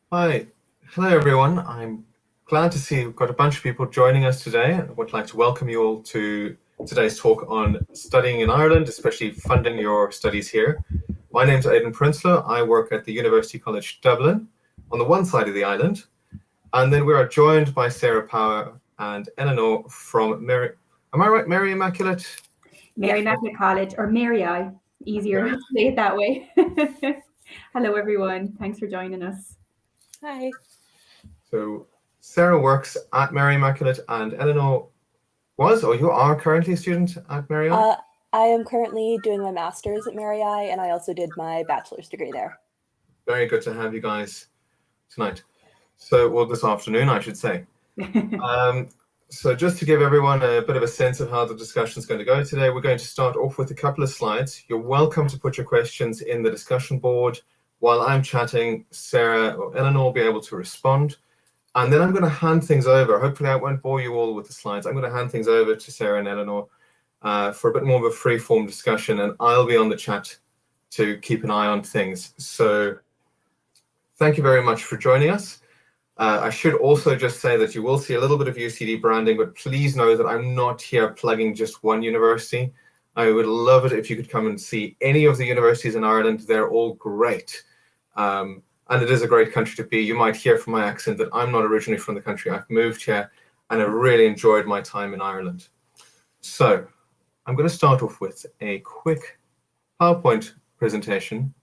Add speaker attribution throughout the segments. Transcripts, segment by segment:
Speaker 1: Hi, hello everyone. I'm glad to see we've got a bunch of people joining us today. I would like to welcome you all to today's talk on studying in Ireland, especially funding your studies here. My name's Aidan. I work at the University College Dublin on the one side of the island, and then we are joined by Sarah Power and Elanor from Mary. Am I right? Mary Immaculate?
Speaker 2: Mary Immaculate College, or Mary I. Easier to say it that way. Hello, everyone. Thanks for joining us.
Speaker 3: Hi.
Speaker 1: So Sarah works at Mary Immaculate, and Elanor you are currently a student at Mary I?
Speaker 3: I am currently doing my master's at Mary I, and I also did my bachelor's degree there.
Speaker 1: Very good to have you guys tonight. Well, this afternoon, I should say. So just to give everyone a bit of a sense of how the discussion is going to go today, we're going to start off with a couple of slides. You're welcome to put your questions in the discussion board. While I'm chatting, Sarah or Elanor will be able to respond. And then I'm going to hand things over. Hopefully I won't bore you all with the slides. I'm going to hand things over to Sarah and Elanor for a bit more of a free-form discussion, and I'll be on the chat to keep an eye on things. So thank you very much for joining us. I should also just say that you will see a little bit of UCD branding, but please know that I'm not here plugging just one university. I would love it if you could come and see any of the universities in Ireland. They're all great. And it is a great country to be. You might hear from my accent that I'm not originally from the country. I've moved here and I really enjoyed my time in Ireland. So I'm going to start off with a quick PowerPoint presentation,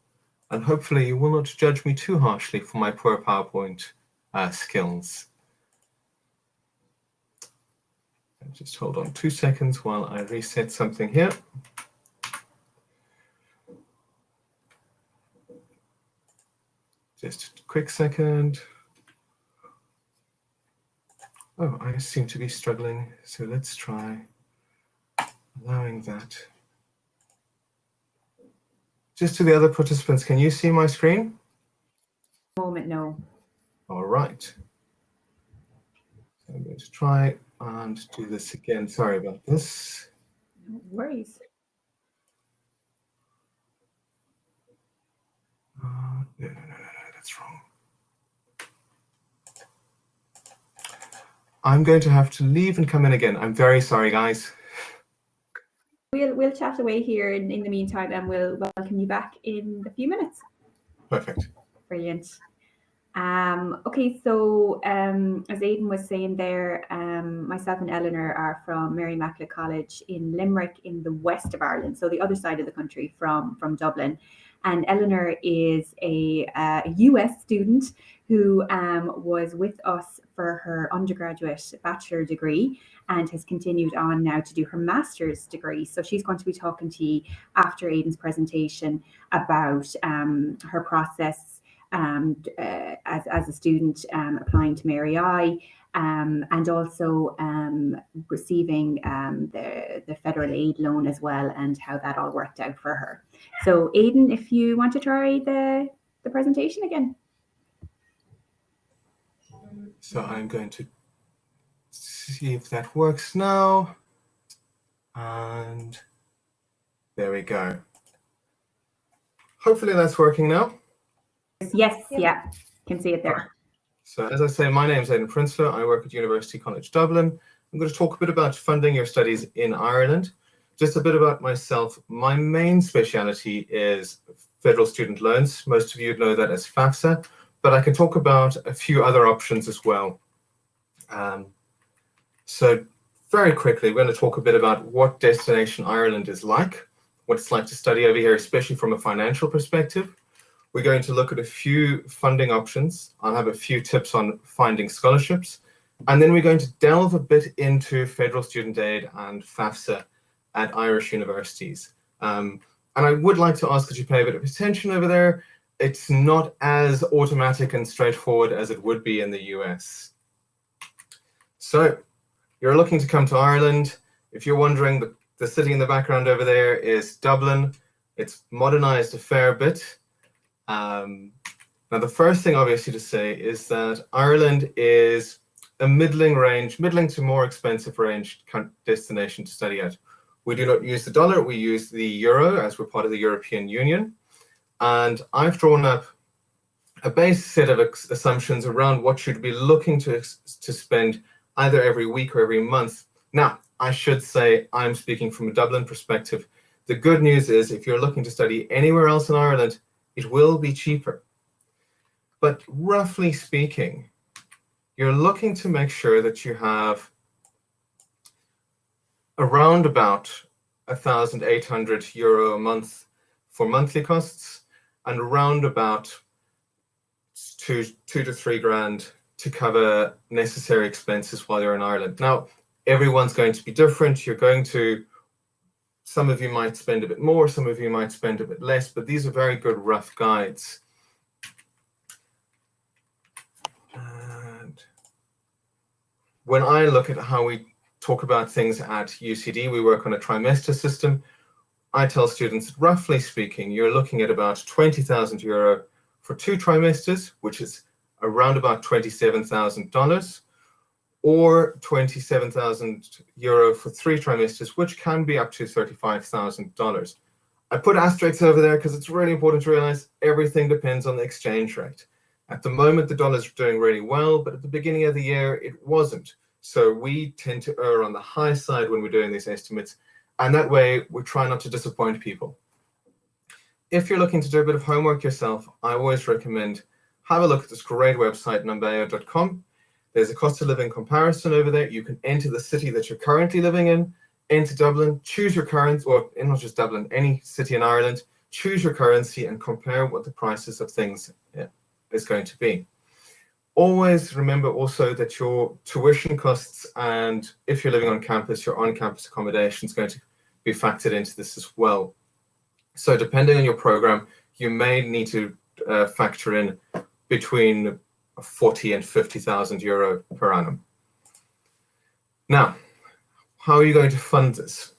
Speaker 1: and hopefully you will not judge me too harshly for my poor PowerPoint skills. Just hold on 2 seconds while I reset something here. Just a quick second. Oh, I seem to be struggling, so let's try allowing that. Just to the other participants, can you see my screen?
Speaker 2: Moment, no.
Speaker 1: All right. So I'm going to try and do this again. Sorry about this.
Speaker 2: No worries.
Speaker 1: No, that's wrong. I'm going to have to leave and come in again. I'm very sorry, guys.
Speaker 2: We'll chat away here in the meantime, and we'll welcome you back in a few minutes.
Speaker 1: Perfect.
Speaker 2: Brilliant. Okay, so as Aidan was saying there, myself and Elanor are from Mary Immaculate College in Limerick in the west of Ireland, so the other side of the country from Dublin. And Elanor is a US student who was with us for her undergraduate bachelor degree and has continued on now to do her master's degree. So she's going to be talking to you after Aidan's presentation about her process as a student applying to Mary I, and also receiving the federal aid loan as well, and how that all worked out for her. So Aidan, if you want to try the presentation again.
Speaker 1: So I'm going to see if that works now. And there we go. Hopefully that's working now.
Speaker 2: Yes, yeah, can see it there.
Speaker 1: So as I say, my name is Aidan Prinsloo. I work at University College Dublin. I'm going to talk a bit about funding your studies in Ireland. Just a bit about myself. My main speciality is federal student loans. Most of you know that as FAFSA, but I can talk about a few other options as well. So very quickly, we're going to talk a bit about what Destination Ireland is like, what it's like to study over here, especially from a financial perspective. We're going to look at a few funding options. I'll have a few tips on finding scholarships. And then we're going to delve a bit into federal student aid and FAFSA at Irish universities. And I would like to ask that you pay a bit of attention over there. It's not as automatic and straightforward as it would be in the US. So you're looking to come to Ireland. If you're wondering, the city in the background over there is Dublin. It's modernized a fair bit. Now, the first thing obviously to say is that Ireland is a middling to more expensive range destination to study at. We do not use the dollar, we use the euro as we're part of the European Union. And I've drawn up a base set of assumptions around what you'd be looking to spend either every week or every month. Now, I should say I'm speaking from a Dublin perspective. The good news is if you're looking to study anywhere else in Ireland, it will be cheaper. But roughly speaking, you're looking to make sure that you have around about €1,800 a month for monthly costs and around about two to 3 grand to cover necessary expenses while you're in Ireland. Now, everyone's going to be different. Some of you might spend a bit more, some of you might spend a bit less, but these are very good rough guides. And when I look at how we talk about things at UCD, we work on a trimester system. I tell students, roughly speaking, you're looking at about €20,000 for 2 trimesters, which is around about $27,000, or €27,000 for 3 trimesters, which can be up to $35,000. I put asterisks over there because it's really important to realize everything depends on the exchange rate. At the moment, the dollar's doing really well, but at the beginning of the year, it wasn't. So we tend to err on the high side when we're doing these estimates, and that way we try not to disappoint people. If you're looking to do a bit of homework yourself, I always recommend have a look at this great website, numbeo.com. There's a cost of living comparison over there. You can enter the city that you're currently living in, enter Dublin, choose your currency, or not just Dublin, any city in Ireland, choose your currency and compare what the prices of things is going to be. Always remember also that your tuition costs, and if you're living on campus, your on-campus accommodation is going to be factored into this as well. So depending on your program, you may need to factor in between 40 and 50,000 euro per annum. Now, how are you going to fund this?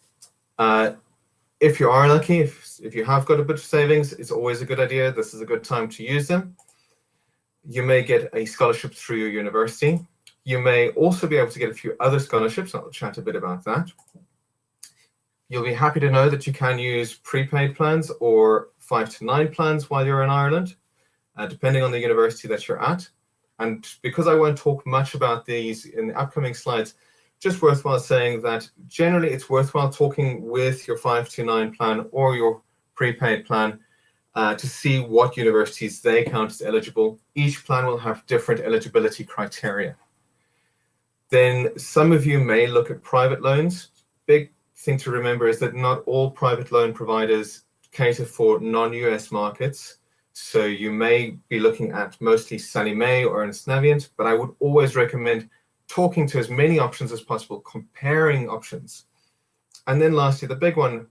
Speaker 1: If you are lucky, if you have got a bit of savings, it's always a good idea. This is a good time to use them. You may get a scholarship through your university. You may also be able to get a few other scholarships. I'll chat a bit about that. You'll be happy to know that you can use prepaid plans or 5 to 9 plans while you're in Ireland, depending on the university that you're at. And because I won't talk much about these in the upcoming slides, just worthwhile saying that generally it's worthwhile talking with your 5 to 9 plan or your prepaid plan to see what universities they count as eligible. Each plan will have different eligibility criteria. Then some of you may look at private loans. Big thing to remember is that not all private loan providers cater for non-US markets. So you may be looking at mostly Sallie Mae or Ernst Navient, but I would always recommend talking to as many options as possible, comparing options. And then lastly, the big one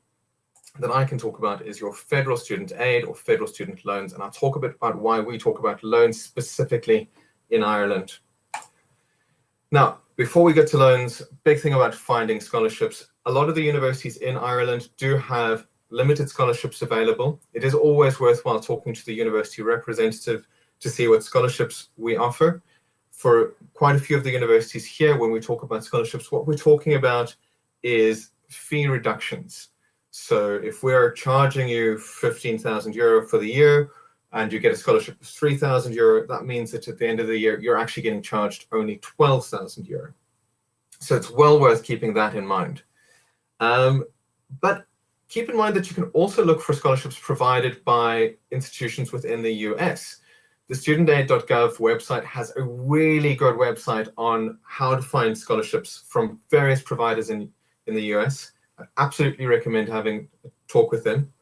Speaker 1: that I can talk about is your federal student aid or federal student loans. And I'll talk a bit about why we talk about loans specifically in Ireland. Now, before we get to loans, big thing about finding scholarships. A lot of the universities in Ireland do have limited scholarships available. It is always worthwhile talking to the university representative to see what scholarships we offer. For quite a few of the universities here, when we talk about scholarships, what we're talking about is fee reductions. So if we're charging you €15,000 for the year and you get a scholarship of €3,000, that means that at the end of the year, you're actually getting charged only €12,000. So it's well worth keeping that in mind. But keep in mind that you can also look for scholarships provided by institutions within the US. The studentaid.gov website has a really good website on how to find scholarships from various providers in the US. I absolutely recommend having a talk with them.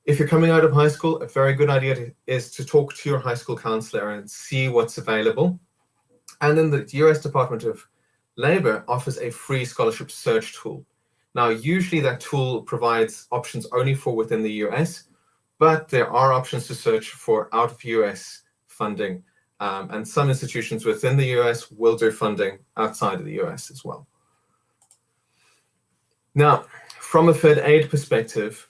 Speaker 1: If you're coming out of high school, a very good idea is to talk to your high school counselor and see what's available. And then the US Department of Labor offers a free scholarship search tool. Now, usually that tool provides options only for within the US, but there are options to search for out of US funding. And some institutions within the US will do funding outside of the US as well. Now, from a Fed aid perspective,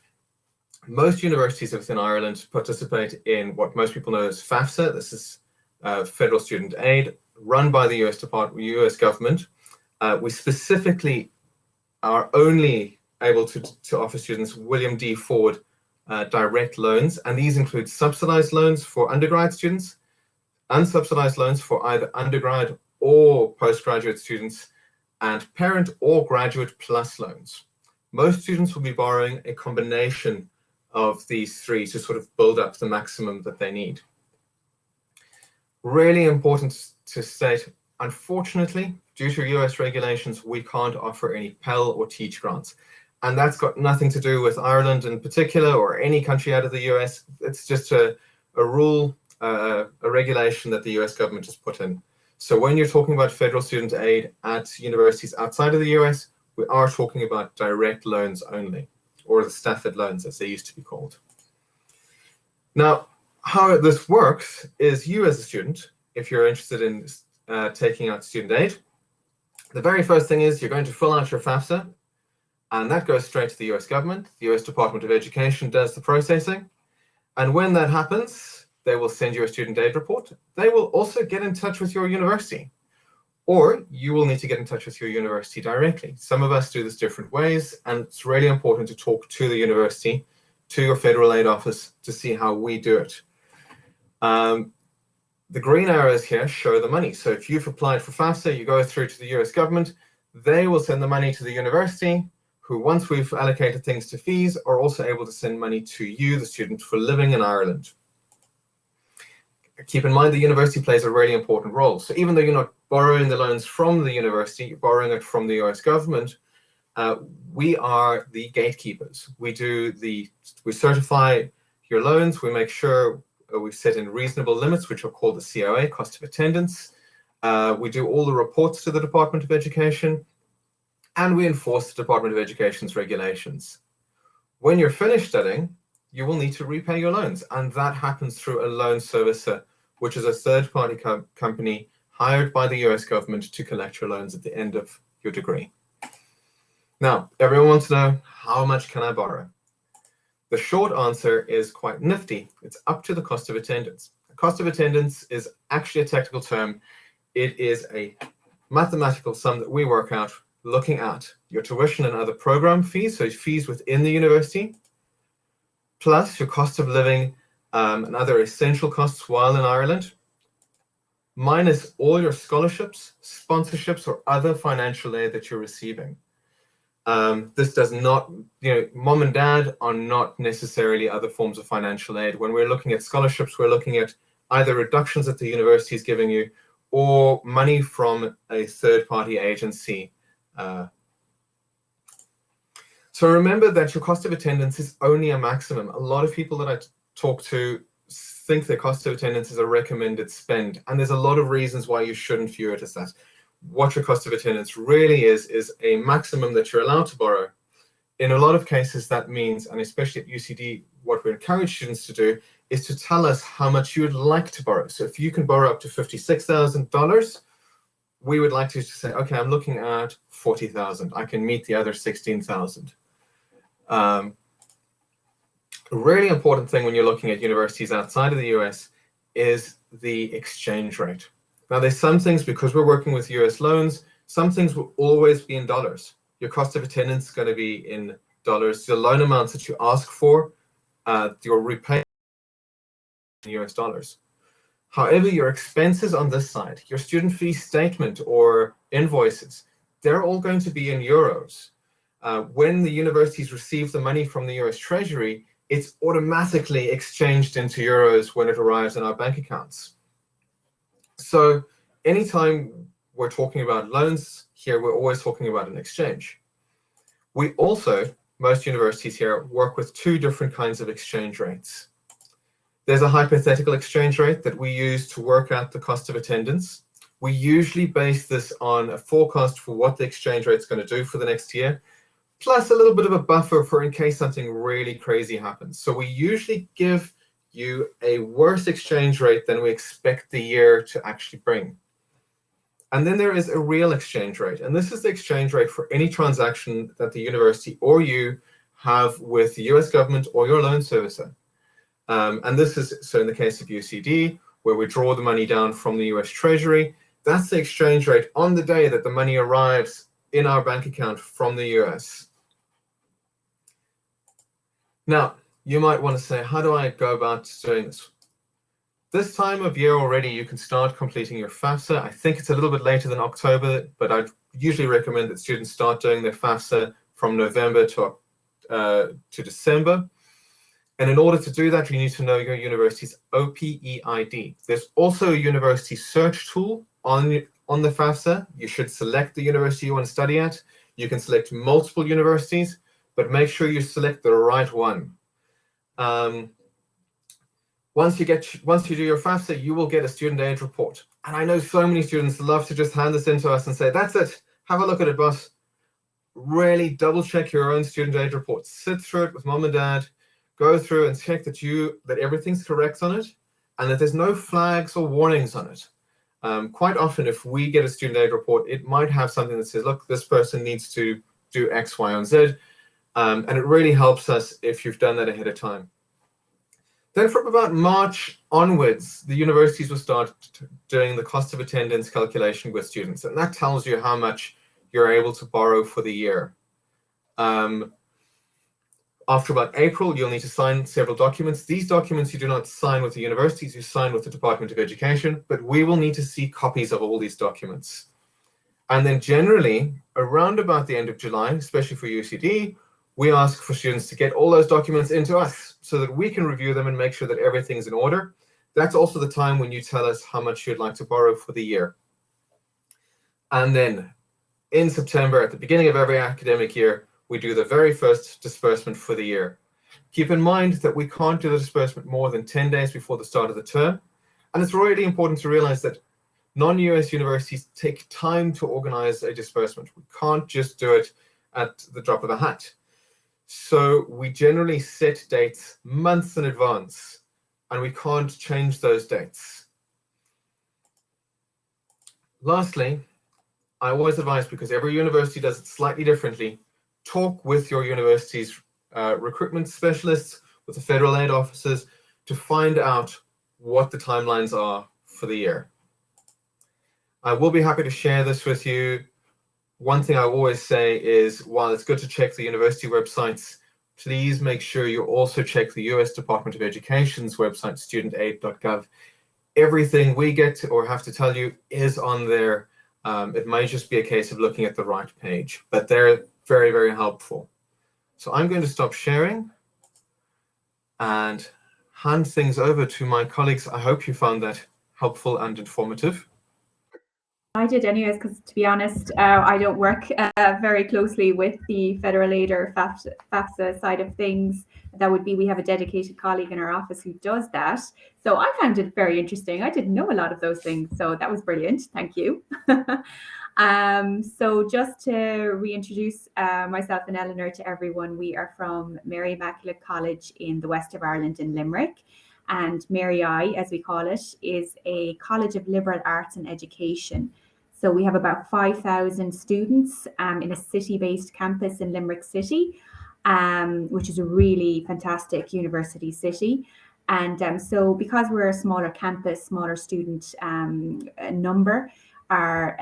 Speaker 1: most universities within Ireland participate in what most people know as FAFSA. This is federal student aid run by the US government. We specifically are only able to offer students William D. Ford direct loans, and these include subsidized loans for undergrad students. unsubsidized loans for either undergrad or postgraduate students, and parent or graduate plus loans. Most students will be borrowing a combination of these three to sort of build up the maximum that they need. Really important to state, unfortunately, due to US regulations, we can't offer any Pell or Teach grants. And that's got nothing to do with Ireland in particular or any country out of the US. It's just a rule, a regulation that the US government has put in. So when you're talking about federal student aid at universities outside of the US, we are talking about direct loans only, or the Stafford loans as they used to be called. Now, how this works is you as a student, if you're interested in taking out student aid, the very first thing is you're going to fill out your FAFSA, and that goes straight to the US government. The US Department of Education does the processing. And when that happens, they will send you a student aid report. They will also get in touch with your university, or you will need to get in touch with your university directly. Some of us do this different ways, and it's really important to talk to the university, to your federal aid office, to see how we do it. The green arrows here show the money. So if you've applied for FAFSA, you go through to the US government, they will send the money to the university, who, once we've allocated things to fees, are also able to send money to you, the student, for living in Ireland. Keep in mind the university plays a really important role. So even though you're not borrowing the loans from the university, you're borrowing it from the US government, we are the gatekeepers. We certify your loans, we make sure we set in reasonable limits, which are called the COA, cost of attendance. We do all the reports to the Department of Education, and we enforce the Department of Education's regulations. When you're finished studying, you will need to repay your loans, and that happens through a loan servicer, which is a third-party company hired by the US government to collect your loans at the end of your degree. Now, everyone wants to know, how much can I borrow? The short answer is quite nifty. It's up to the cost of attendance. The cost of attendance is actually a technical term. It is a mathematical sum that we work out looking at your tuition and other program fees, so fees within the university, plus your cost of living and other essential costs while in Ireland, minus all your scholarships, sponsorships, or other financial aid that you're receiving. This does not, mom and dad are not necessarily other forms of financial aid. When we're looking at scholarships, we're looking at either reductions that the university is giving you or money from a third-party agency. So remember that your cost of attendance is only a maximum. A lot of people that I talk to think their cost of attendance is a recommended spend, and there's a lot of reasons why you shouldn't view it as that. What your cost of attendance really is a maximum that you're allowed to borrow. In a lot of cases, that means, and especially at UCD, what we encourage students to do is to tell us how much you would like to borrow. So if you can borrow up to $56,000, we would like you to say, okay, I'm looking at 40,000. I can meet the other 16,000. A really important thing when you're looking at universities outside of the US is the exchange rate. Now, there's some things, because we're working with US loans, some things will always be in dollars. Your cost of attendance is going to be in dollars. The loan amounts that you ask for, your repayment in US dollars. However, your expenses on this side, your student fee statement or invoices, they're all going to be in euros. When the universities receive the money from the US Treasury, it's automatically exchanged into euros when it arrives in our bank accounts. So anytime we're talking about loans here, we're always talking about an exchange. We also, most universities here, work with two different kinds of exchange rates. There's a hypothetical exchange rate that we use to work out the cost of attendance. We usually base this on a forecast for what the exchange rate is going to do for the next year, plus a little bit of a buffer for in case something really crazy happens. So we usually give you a worse exchange rate than we expect the year to actually bring. And then there is a real exchange rate. And this is the exchange rate for any transaction that the university or you have with the US government or your loan servicer. And this is, so in the case of UCD, where we draw the money down from the US Treasury, that's the exchange rate on the day that the money arrives in our bank account from the US. Now, you might want to say, how do I go about doing this? this time of year already, you can start completing your FAFSA. I think it's a little bit later than October, but I'd usually recommend that students start doing their FAFSA from November to December. And in order to do that, you need to know your university's OPEID. There's also a university search tool on the FAFSA. You should select the university you want to study at. You can select multiple universities, but make sure you select the right one. Once you do your FAFSA, you will get a student aid report. And I know so many students love to just hand this in to us and say, that's it, have a look at it, but really double check your own student aid report. Sit through it with mom and dad, go through and check that everything's correct on it and that there's no flags or warnings on it. Quite often, if we get a student aid report, it might have something that says, look, this person needs to do X, Y, and Z. And it really helps us if you've done that ahead of time. Then from about March onwards, the universities will start doing the cost of attendance calculation with students. And that tells you how much you're able to borrow for the year. After about April, you'll need to sign several documents. These documents you do not sign with the universities, you sign with the Department of Education, but we will need to see copies of all these documents. And then generally, around about the end of July, especially for UCD, we ask for students to get all those documents into us so that we can review them and make sure that everything's in order. That's also the time when you tell us how much you'd like to borrow for the year. And then in September, at the beginning of every academic year, we do the very first disbursement for the year. Keep in mind that we can't do the disbursement more than 10 days before the start of the term. And it's really important to realize that non-US universities take time to organize a disbursement. We can't just do it at the drop of a hat. So we generally set dates months in advance, and we can't change those dates. Lastly, I always advise, because every university does it slightly differently, talk with your university's recruitment specialists, with the federal aid officers, to find out what the timelines are for the year. I will be happy to share this with you. One thing I always say is, while it's good to check the university websites, please make sure you also check the US Department of Education's website, studentaid.gov. Everything we get to, or have to tell you, is on there. It might just be a case of looking at the right page, but they're very, very helpful. So I'm going to stop sharing and hand things over to my colleagues. I hope you found that helpful and informative.
Speaker 2: I did anyways, because to be honest, I don't work very closely with the federal aid or FAFSA side of things. That would be, we have a dedicated colleague in our office who does that. So I found it very interesting. I didn't know a lot of those things. So that was brilliant. Thank you. So just to reintroduce myself and Elanor to everyone, we are from Mary Immaculate College in the west of Ireland in Limerick. And Mary I, as we call it, is a college of liberal arts and education. So we have about 5,000 students in a city-based campus in Limerick City, which is a really fantastic university city. And so because we're a smaller campus, smaller student number, our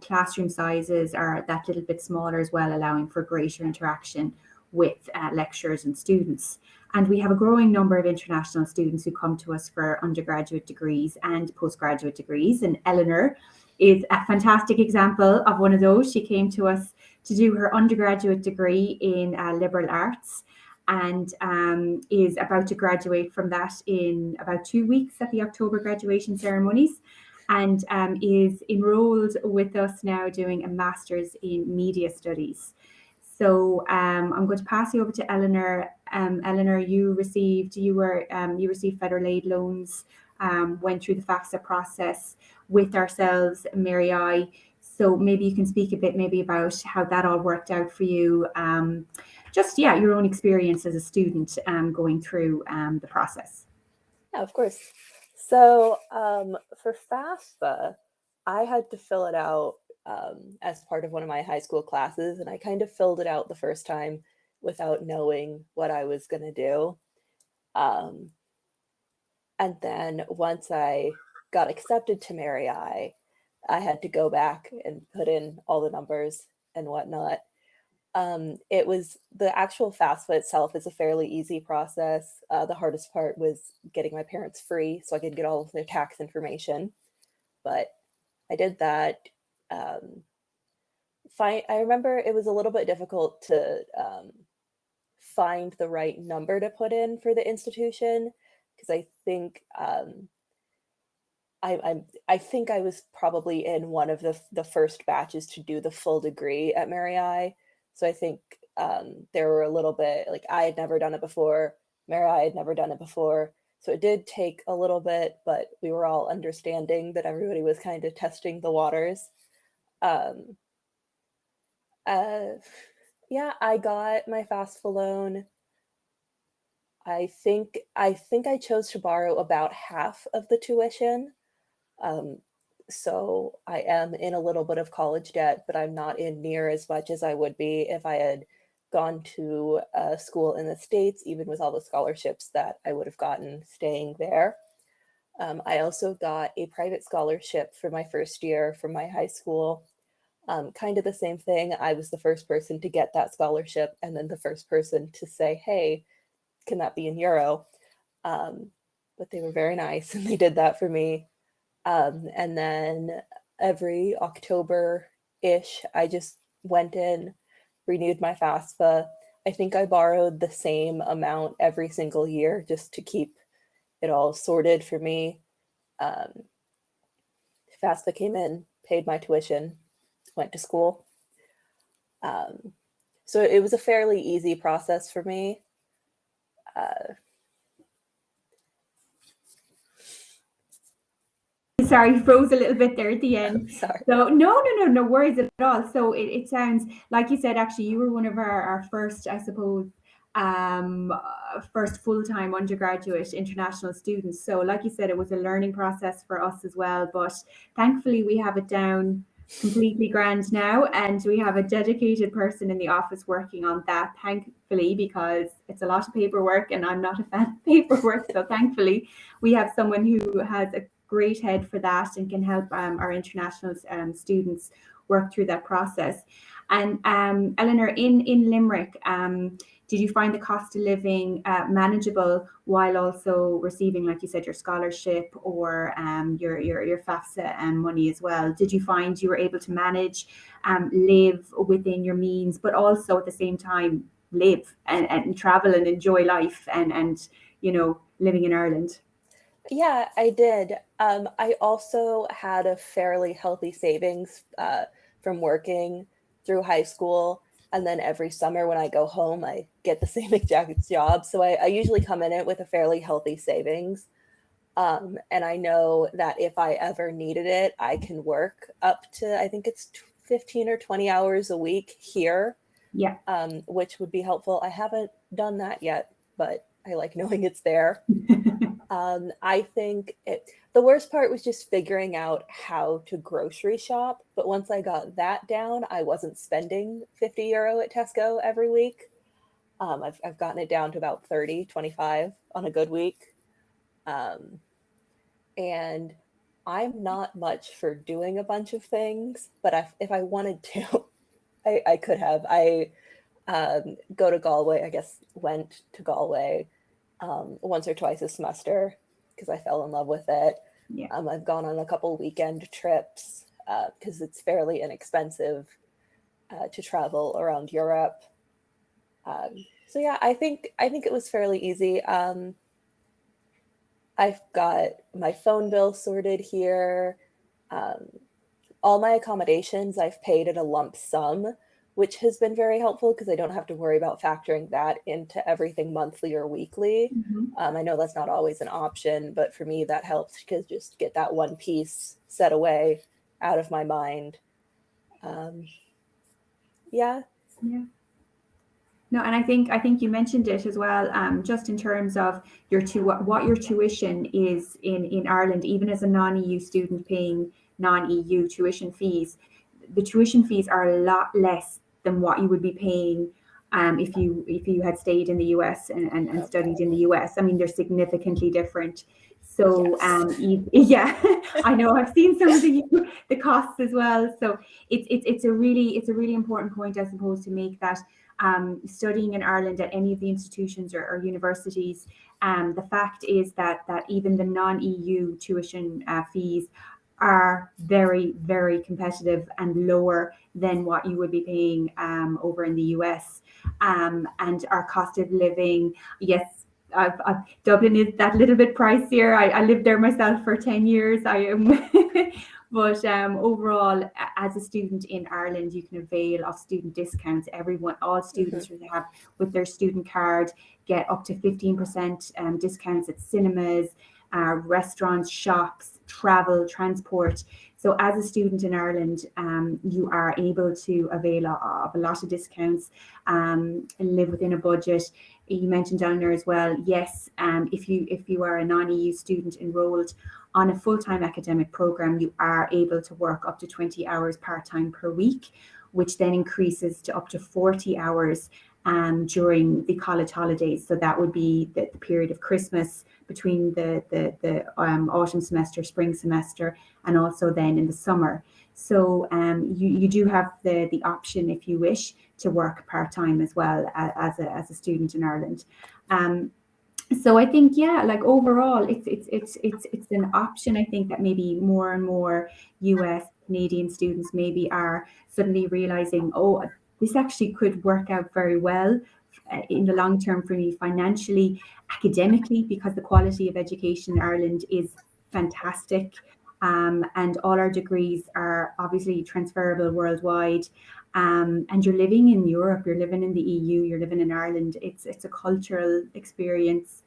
Speaker 2: classroom sizes are that little bit smaller as well, allowing for greater interaction with lecturers and students. And we have a growing number of international students who come to us for undergraduate degrees and postgraduate degrees. And Elanor is a fantastic example of one of those. She came to us to do her undergraduate degree in liberal arts, and is about to graduate from that in about 2 weeks at the October graduation ceremonies, and is enrolled with us now doing a master's in media studies. So I'm going to pass you over to Elanor. Elanor, you received federal aid loans, went through the FAFSA process with ourselves, Mary I. So maybe you can speak a bit maybe about how that all worked out for you. Your own experience as a student going through the process.
Speaker 3: Yeah, of course. So for FAFSA, I had to fill it out as part of one of my high school classes, and I kind of filled it out the first time without knowing what I was going to do. And then once I got accepted to Mary I had to go back and put in all the numbers and whatnot. It was the actual FAFSA itself is a fairly easy process. The hardest part was getting my parents free so I could get all of their tax information. But I did that. I remember it was a little bit difficult to find the right number to put in for the institution, because I think I think I was probably in one of the first batches to do the full degree at Mary I. So I think there were a little bit like I had never done it before. Mary I had never done it before. So it did take a little bit, but we were all understanding that everybody was kind of testing the waters. Yeah, I got my FAFSA loan. I think I chose to borrow about half of the tuition. So I am in a little bit of college debt, but I'm not in near as much as I would be if I had gone to a school in the States, even with all the scholarships that I would have gotten staying there. I also got a private scholarship for my first year from my high school. Kind of the same thing. I was the first person to get that scholarship and then the first person to say, hey, can that be in euro? But they were very nice and they did that for me. And then every October-ish, I just went in, renewed my FAFSA. I think I borrowed the same amount every single year just to keep it all sorted for me. FAFSA came in, paid my tuition, went to school. So it was a fairly easy process for me.
Speaker 2: Sorry, froze a little bit there at the end.
Speaker 3: Sorry.
Speaker 2: So no worries at all. So it sounds like you said, actually, you were one of our first, I suppose, first full-time undergraduate international students. So like you said, it was a learning process for us as well, but thankfully we have it down completely grand now, and we have a dedicated person in the office working on that, thankfully, because it's a lot of paperwork and I'm not a fan of paperwork. So thankfully we have someone who has a great head for that and can help our international students work through that process. And Elanor, in Limerick, did you find the cost of living manageable while also receiving, like you said, your scholarship or your FAFSA money as well? Did you find you were able to manage, live within your means, but also at the same time live and travel and enjoy life and living in Ireland?
Speaker 3: Yeah, I did. I also had a fairly healthy savings from working through high school. And then every summer when I go home, I get the same exact job. So I usually come in it with a fairly healthy savings. And I know that if I ever needed it, I can work up to, I think it's 15 or 20 hours a week here.
Speaker 2: Yeah.
Speaker 3: Which would be helpful. I haven't done that yet, but I like knowing it's there. I think the worst part was just figuring out how to grocery shop. But once I got that down, I wasn't spending 50 euro at Tesco every week. I've gotten it down to about 30, 25 on a good week. And I'm not much for doing a bunch of things, but if I wanted to, I could have. I go to Galway, I guess went to Galway once or twice a semester because I fell in love with it.
Speaker 2: Yeah.
Speaker 3: I've gone on a couple weekend trips because it's fairly inexpensive to travel around Europe. So yeah, I think it was fairly easy. I've got my phone bill sorted here. All my accommodations I've paid at a lump sum, which has been very helpful because I don't have to worry about factoring that into everything monthly or weekly.
Speaker 2: Mm-hmm.
Speaker 3: I know that's not always an option, but for me that helps because just get that one piece set away out of my mind. Yeah.
Speaker 2: No, and I think you mentioned it as well, just in terms of what your tuition is in Ireland, even as a non-EU student paying non-EU tuition fees. The tuition fees are a lot less than what you would be paying if you had stayed in the US and studied in the US. I mean, they're significantly different. So yeah, I know I've seen some of the costs as well. So it's a really important point, I suppose, to make, that studying in Ireland at any of the institutions or universities, the fact is that even the non-EU tuition fees are very, very competitive and lower than what you would be paying over in the US. And our cost of living, yes, Dublin is that little bit pricier. I lived there myself for 10 years. I am, but overall, as a student in Ireland, you can avail of student discounts. All students who have with their student card get up to 15% discounts at cinemas, restaurants, shops, travel, transport. So as a student in Ireland, you are able to avail of a lot of discounts, and live within a budget. You mentioned Elanor as well. Yes, if you are a non-EU student enrolled on a full-time academic program, you are able to work up to 20 hours part-time per week, which then increases to up to 40 hours during the college holidays. So that would be the period of Christmas, between the autumn semester, spring semester, and also then in the summer. So you do have the option, if you wish, to work part-time as well as a student in Ireland. So I think, yeah, like overall, it's an option. I think that maybe more and more US, Canadian students maybe are suddenly realizing, oh, this actually could work out very well in the long term for me, financially, academically, because the quality of education in Ireland is fantastic. And all our degrees are obviously transferable worldwide. And you're living in Europe, you're living in the EU, you're living in Ireland. It's a cultural experience.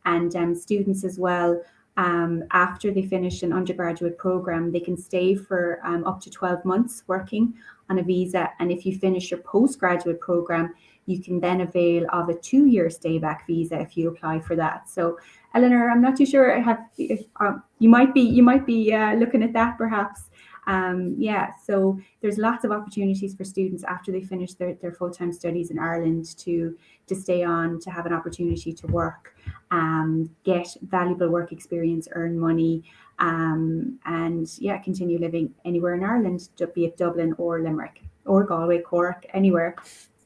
Speaker 2: And students as well, after they finish an undergraduate program, they can stay for up to 12 months working on a visa. And if you finish your postgraduate program, you can then avail of a 2-year stay back visa if you apply for that. So Elanor, I'm not too sure if you might be looking at that perhaps. Yeah, so there's lots of opportunities for students after they finish their full-time studies in Ireland to stay on, to have an opportunity to work, get valuable work experience, earn money, and yeah, continue living anywhere in Ireland, be it Dublin or Limerick or Galway, Cork, anywhere.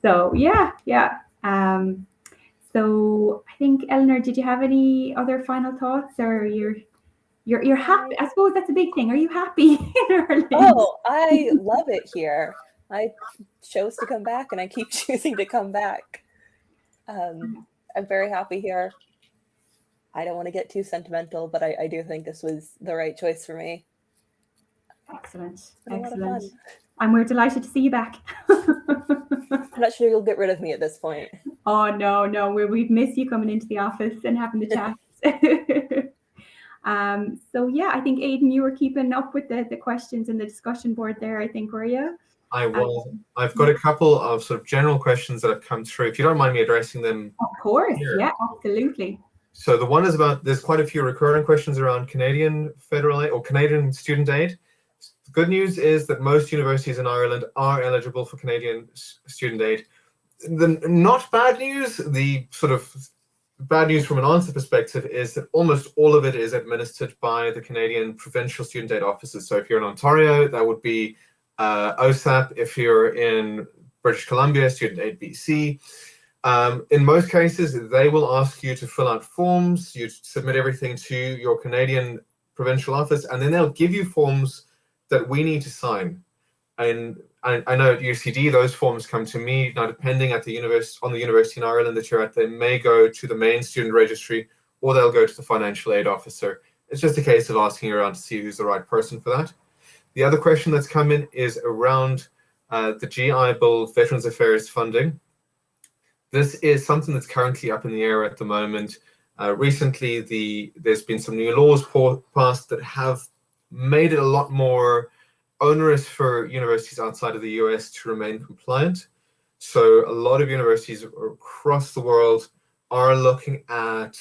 Speaker 2: So yeah. So I think, Elanor, did you have any other final thoughts, or you're happy? I suppose that's a big thing. Are you happy in Ireland?
Speaker 3: Oh, I love it here. I chose to come back, and I keep choosing to come back. I'm very happy here. I don't want to get too sentimental, but I do think this was the right choice for me.
Speaker 2: Excellent. And we're delighted to see you back.
Speaker 3: I'm not sure you'll get rid of me at this point.
Speaker 2: Oh, no. We'd miss you coming into the office and having the chat. So yeah, I think Aidan, you were keeping up with the questions in the discussion board there, I think, were you?
Speaker 1: I was. I've got a couple of sort of general questions that have come through. If you don't mind me addressing them.
Speaker 2: Of course, here. Yeah, absolutely.
Speaker 1: So the one is about, there's quite a few recurring questions around Canadian federal aid or Canadian student aid. The good news is that most universities in Ireland are eligible for Canadian student aid. The not bad news, the sort of bad news from an answer perspective, is that almost all of it is administered by the Canadian provincial student aid offices. So if you're in Ontario, that would be OSAP. If you're in British Columbia, Student Aid BC. In most cases, they will ask you to fill out forms. You submit everything to your Canadian provincial office, and then they'll give you forms that we need to sign. And I know at UCD, those forms come to me. Now, depending at the university in Ireland that you're at, they may go to the main student registry, or they'll go to the financial aid officer. It's just a case of asking around to see who's the right person for that. The other question that's come in is around the GI Bill Veterans Affairs funding. This is something that's currently up in the air at the moment. Recently, there's been some new laws passed that have made it a lot more onerous for universities outside of the US to remain compliant. So a lot of universities across the world are looking at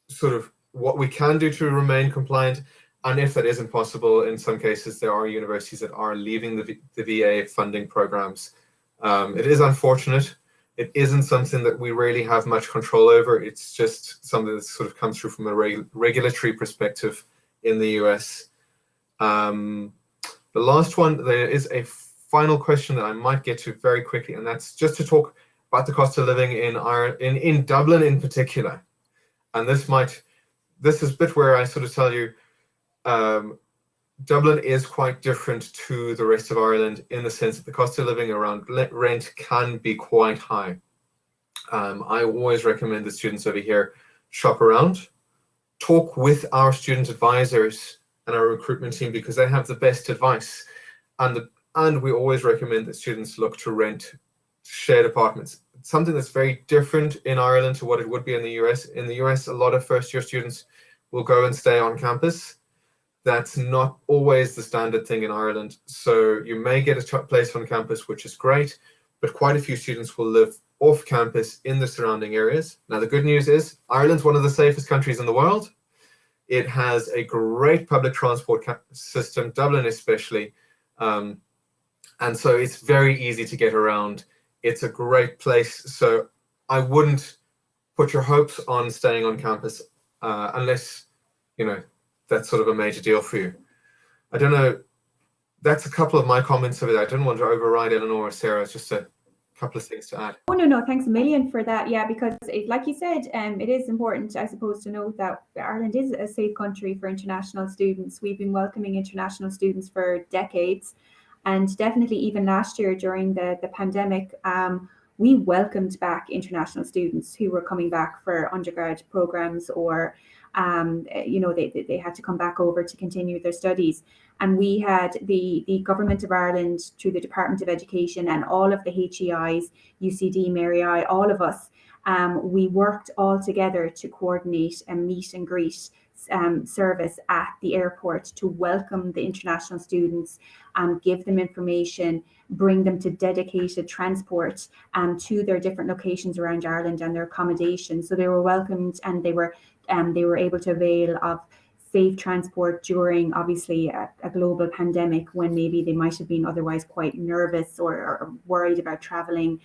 Speaker 1: sort of what we can do to remain compliant. And if that isn't possible, in some cases, there are universities that are leaving the VA funding programs. It is unfortunate. It isn't something that we really have much control over. It's just something that sort of comes through from a regulatory perspective in the US. The last one, there is a final question that I might get to very quickly, and that's just to talk about the cost of living in in Dublin in particular. And this is a bit where I sort of tell you, Dublin is quite different to the rest of Ireland in the sense that the cost of living around rent can be quite high. I always recommend the students over here shop around, talk with our student advisors and our recruitment team because they have the best advice. And we always recommend that students look to rent shared apartments. It's something that's very different in Ireland to what it would be in the US. In the US, a lot of first-year students will go and stay on campus. That's not always the standard thing in Ireland. So you may get a place on campus, which is great, but quite a few students will live off campus in the surrounding areas. Now, the good news is Ireland's one of the safest countries in the world. It has a great public transport system, Dublin especially. And so it's very easy to get around. It's a great place. So I wouldn't put your hopes on staying on campus unless, that's sort of a major deal for you. I don't know. That's a couple of my comments of it. I didn't want to override Elanor or Sarah. It's just a couple of things to add.
Speaker 2: Oh, no, thanks a million for that. Yeah, because like you said, it is important, I suppose, to note that Ireland is a safe country for international students. We've been welcoming international students for decades. And definitely even last year during the pandemic, we welcomed back international students who were coming back for undergrad programs or they had to come back over to continue their studies. And we had the Government of Ireland through the Department of Education and all of the HEIs, UCD, Mary I, all of us, we worked all together to coordinate a meet and greet service at the airport to welcome the international students, give them information, bring them to dedicated transport to their different locations around Ireland and their accommodation. So they were welcomed and they were able to avail of safe transport during obviously a global pandemic when maybe they might have been otherwise quite nervous or worried about traveling.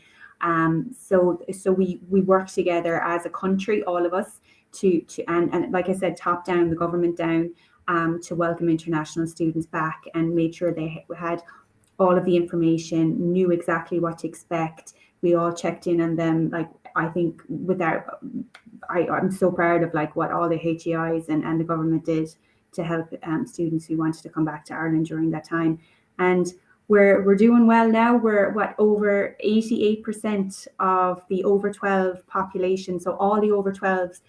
Speaker 2: So we work together as a country, all of us, and like I said, top down, the government down, to welcome international students back and made sure they had all of the information, knew exactly what to expect. We all checked in on them. Like, I think I'm so proud of like what all the HEIs and the government did to help students who wanted to come back to Ireland during that time. And we're doing well now. We're over 88% of the over 12 population. So all the over 12s,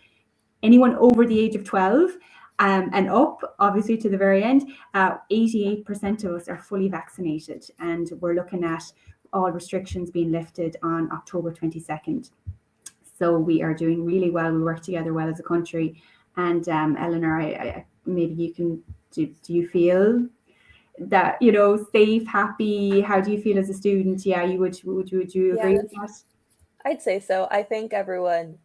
Speaker 2: anyone over the age of 12 and up, obviously to the very end, 88% of us are fully vaccinated. And we're looking at all restrictions being lifted on October 22nd. So we are doing really well. We work together well as a country. And Elanor, I maybe you can, do you feel that, safe, happy? How do you feel as a student? Yeah, would you agree with that?
Speaker 3: I'd say so. I think everyone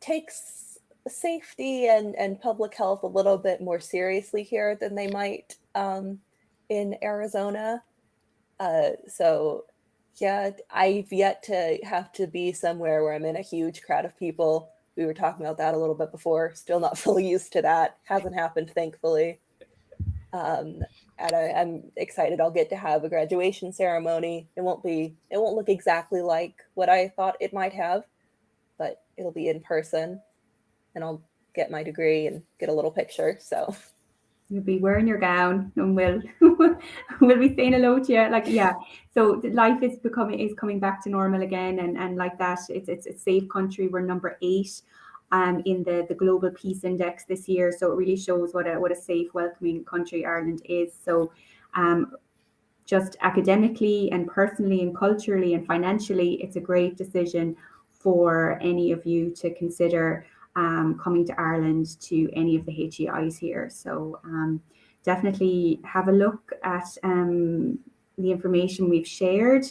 Speaker 3: takes safety and public health a little bit more seriously here than they might in Arizona. So yeah, I've yet to have to be somewhere where I'm in a huge crowd of people. We were talking about that a little bit before. Still not fully used to that. Hasn't happened, thankfully. And I'm excited. I'll get to have a graduation ceremony. It won't look exactly like what I thought it might have, but it'll be in person, and I'll get my degree and get a little picture. So
Speaker 2: you'll be wearing your gown and we'll be saying hello to you. Like, yeah. So life is coming back to normal again. And like that, it's a safe country. We're number 8 in the Global Peace Index this year. So it really shows what a safe, welcoming country Ireland is. So just academically and personally and culturally and financially, it's a great decision for any of you to consider coming to Ireland to any of the HEIs here. So definitely have a look at the information we've shared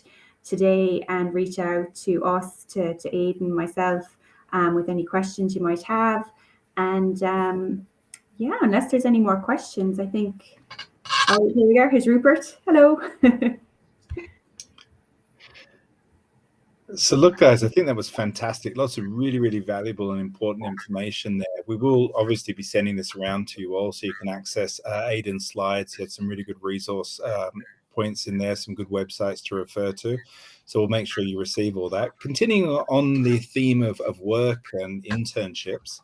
Speaker 2: today and reach out to us, to Aidan, myself, with any questions you might have. And yeah, unless there's any more questions, I think, oh, here we are. Here's Rupert. Hello.
Speaker 4: So look, guys, I think that was fantastic. Lots of really, really valuable and important information there. We will obviously be sending this around to you all so you can access Aidan's slides. He had some really good resource points in there, some good websites to refer to. So we'll make sure you receive all that. Continuing on the theme of work and internships,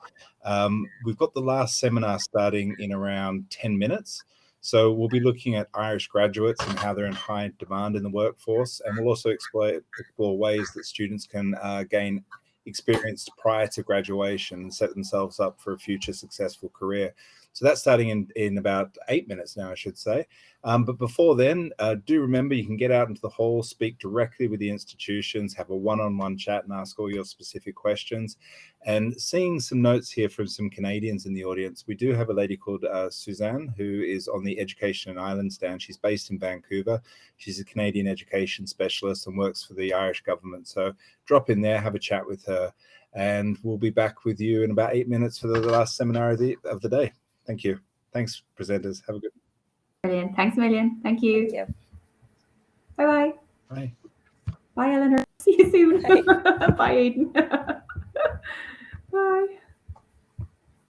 Speaker 4: we've got the last seminar starting in around 10 minutes. So we'll be looking at Irish graduates and how they're in high demand in the workforce. And we'll also explore ways that students can gain experience prior to graduation and set themselves up for a future successful career. So that's starting in about 8 minutes now, I should say. But before then, do remember you can get out into the hall, speak directly with the institutions, have a one-on-one chat and ask all your specific questions. And seeing some notes here from some Canadians in the audience, we do have a lady called Suzanne, who is on the Education and Island stand. She's based in Vancouver. She's a Canadian education specialist and works for the Irish government. So drop in there, have a chat with her, and we'll be back with you in about 8 minutes for the last seminar of the day. Thank you. Thanks, presenters. Have a good.
Speaker 2: Brilliant. Thanks a million. Thank you.
Speaker 3: Thank you.
Speaker 2: Bye-bye.
Speaker 4: Bye.
Speaker 2: Bye, Elanor. See you soon.
Speaker 3: Bye.
Speaker 2: Bye, Aidan. Bye.